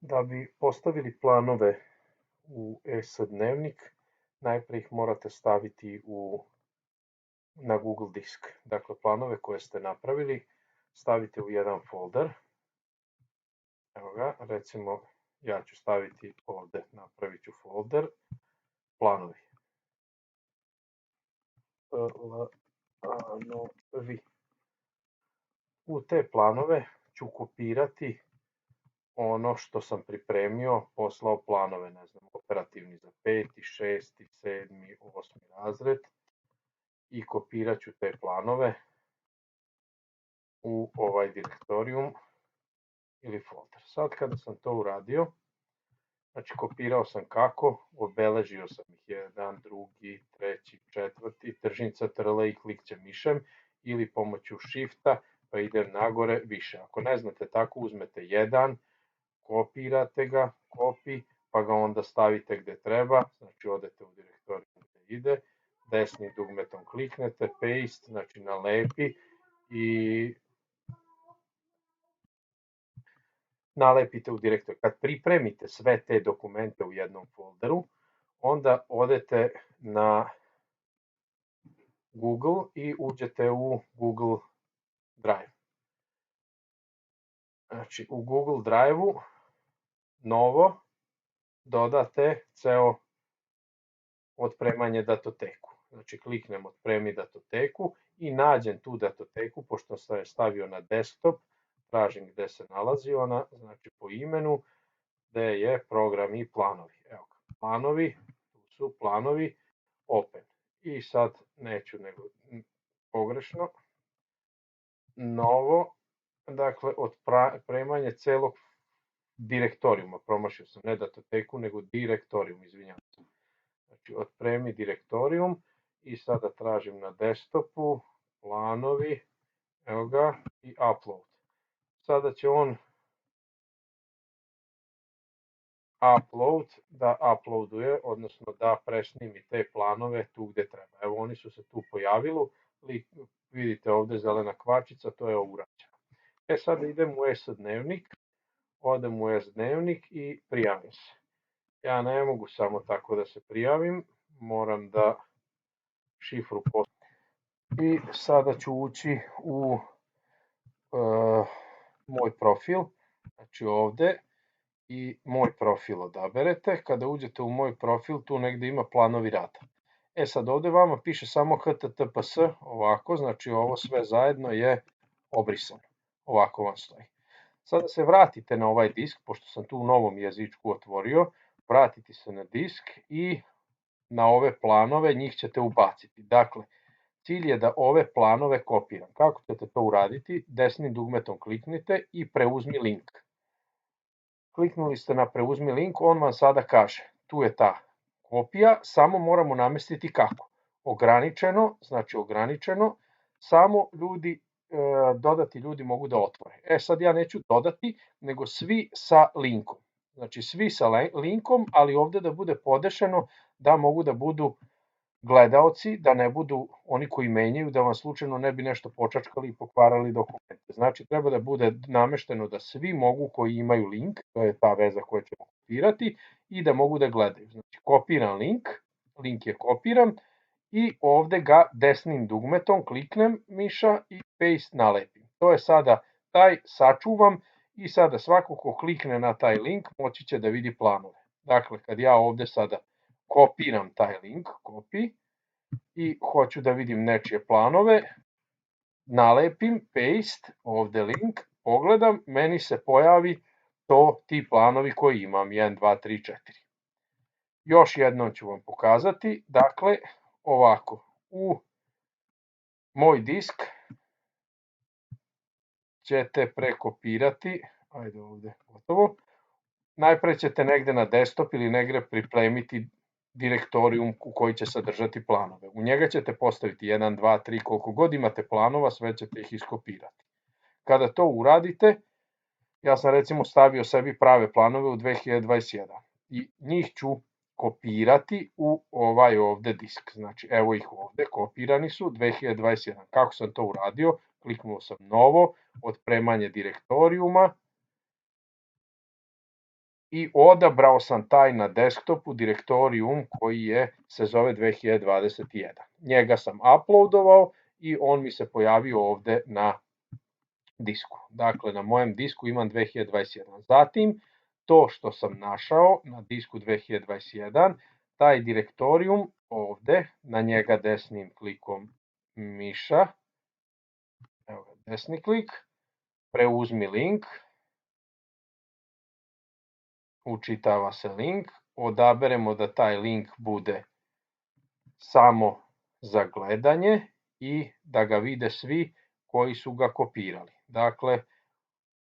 Da bi postavili planove u ES dnevnik, najprije ih morate staviti na Google disk. Dakle, planove koje ste napravili stavite u jedan folder. Evo ga, recimo ja ću staviti ovde, napravit ću folder planovi. Planovi. U te planove ću kopirati ono što sam pripremio, poslao planove, ne znam, operativni za 5., 6., 7., 8. razred i kopirat ću te planove u ovaj direktorijum ili folder. Sad kada sam to uradio, znači kopirao sam kako, obeležio sam ih 1, 2, 3, 4, držim CTRL i klikćem mišem ili pomoću shifta pa idem nagore više. Ako ne znate tako, uzmete 1, kopirate ga, copy, pa ga onda stavite gde treba, znači odete u direktoriju gde ide, desnim dugmetom kliknete, paste, znači nalepi i nalepite u direktor. Kad pripremite sve te dokumente u jednom folderu, onda odete na Google i uđete u Google Drive. Znači, u Google Drive-u novo dodate ceo otpremanje datoteku. Znači, kliknem otpremi datoteku i nađem tu datoteku, pošto sam je stavio na desktop, tražim gde se nalazi ona, znači po imenu, gde je program i planovi. Evo ga, planovi, tu su planovi, open. I sad neću nego pogrešno, novo, dakle, otpremanje celog direktorijuma, promašio sam, ne datoteku, nego direktorijum, izvinjavam se. Znači, otpremi direktorijum i sada tražim na desktopu, planovi, evo ga, i upload. Sada će on da uploaduje, odnosno da presnimi te planove tu gde treba. Evo, oni su se tu pojavili, vidite ovde zelena kvačica, to je urađeno. Sada idem u ES dnevnik, odem u ES dnevnik i prijavim se. Ja ne mogu samo tako da se prijavim, moram da šifru postavim. I sada ću ući u moj profil, znači ovde, i moj profil odaberete. Kada uđete u moj profil, tu negde ima planovi rada. Sad ovde vama piše samo HTTPS, ovako, znači ovo sve zajedno je obrisano. Ovako vam stoji. Sada se vratite na ovaj disk, pošto sam tu u novom jezičku otvorio, vratite se na disk i na ove planove njih ćete ubaciti. Dakle, cilj je da ove planove kopiram. Kako ćete to uraditi? Desnim dugmetom kliknite i preuzmi link. Kliknuli ste na preuzmi link, on vam sada kaže, tu je ta kopija, samo moramo namestiti kako? Ograničeno, znači ograničeno, samo dodati ljudi mogu da otvore. Sad ja neću dodati, nego svi sa linkom. Znači svi sa linkom, ali ovde da bude podešeno da mogu da budu gledaoci, da ne budu oni koji menjaju, da vam slučajno ne bi nešto počačkali i pokvarali dokumente. Znači, treba da bude namešteno da svi mogu koji imaju link, to je ta veza koju ćemo kopirati, i da mogu da gledaju. Znači, kopiram link, link je kopiran, i ovde ga desnim dugmetom kliknem miša i paste nalepim. To je sada taj, sačuvam, i sada svako ko klikne na taj link moći će da vidi planove. Dakle, kad ja ovde sada kopiram taj link, copy, i hoću da vidim nečije planove, nalepim, paste, ovde link, pogledam, meni se pojavi ti planovi koji imam, 1, 2, 3, 4. Još jednom ću vam pokazati, dakle, ovako, u moj disk ćete prekopirati, ajde ovde, gotovo, najpre ćete negde na desktop ili negde pripremiti direktorijum u koji će sadržati planove. U njega ćete postaviti 1, 2, 3, koliko god imate planova, sve ćete ih iskopirati. Kada to uradite, ja sam recimo stavio sebi prave planove u 2021 i njih ću kopirati u ovaj ovde disk. Znači, evo ih ovde, kopirani su 2021. Kako sam to uradio? Kliknuo sam novo, otpremanje direktorijuma, i odabrao sam taj na desktopu direktorijum koji se zove 2021. Njega sam uploadovao i on mi se pojavio ovde na disku. Dakle, na mojem disku imam 2021. Zatim, to što sam našao na disku 2021, taj direktorijum ovde, na njega desnim klikom miša, evo ga, desni klik, preuzmi link, učitava se link, odaberemo da taj link bude samo za gledanje i da ga vide svi koji su ga kopirali. Dakle,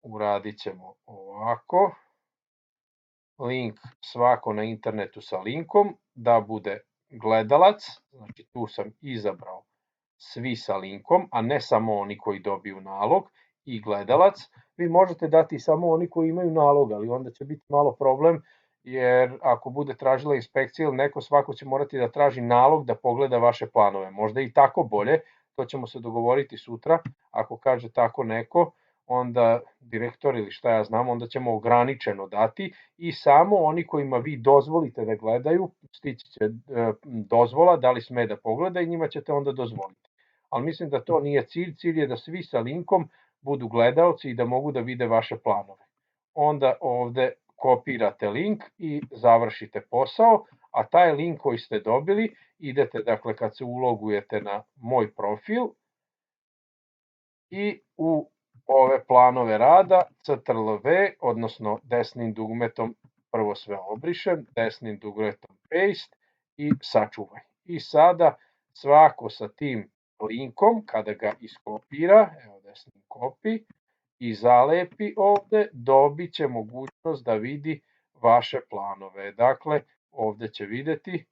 uradit ćemo ovako, link svako na internetu sa linkom, da bude gledalac, znači tu sam izabrao svi sa linkom, a ne samo oni koji dobiju nalog, i gledalac. Vi možete dati samo oni koji imaju nalog, ali onda će biti malo problem, jer ako bude tražila inspekcija ili neko, svako će morati da traži nalog da pogleda vaše planove. Možda i tako bolje, to ćemo se dogovoriti sutra, ako kaže tako neko, onda direktor ili šta ja znam, onda ćemo ograničeno dati i samo oni kojima vi dozvolite da gledaju, stići će dozvola, da li sme da pogleda i njima ćete onda dozvoliti. Ali mislim da to nije cilj, cilj je da svi sa linkom budu gledaoci i da mogu da vide vaše planove. Onda ovde kopirate link i završite posao, a taj link koji ste dobili, idete, dakle, kad se ulogujete na moj profil i u ove planove rada, CTRL-V, odnosno desnim dugmetom prvo sve obrišem, desnim dugmetom paste i sačuvaj. I sada svako sa tim linkom, kada ga iskopira, evo desnim copy, i zalepi ovde, dobit će mogućnost da vidi vaše planove. Dakle, ovde će videti,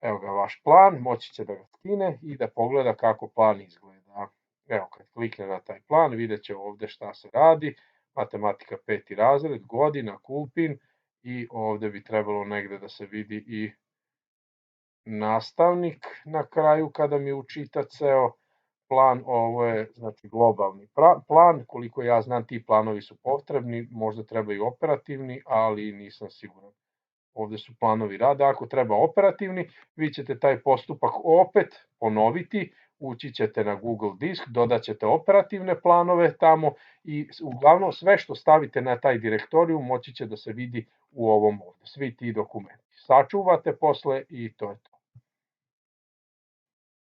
evo ga vaš plan, moći će da ga skine i da pogleda kako plan izgleda. Evo, kad klikne na taj plan, vidjet će ovde šta se radi, matematika 5. razred, godina, Kulpin, i ovde bi trebalo negde da se vidi i nastavnik na kraju kada mi učita ceo plan. Ovo je, znači, globalni plan, koliko ja znam ti planovi su potrebni, možda treba i operativni, ali nisam siguran. Ovde su planovi rada, ako treba operativni, vi ćete taj postupak opet ponoviti, ući ćete na Google disk, dodat ćete operativne planove tamo i uglavnom sve što stavite na taj direktorijum moći će da se vidi u ovom ovde, svi ti dokumenti. Sačuvate posle i to je to.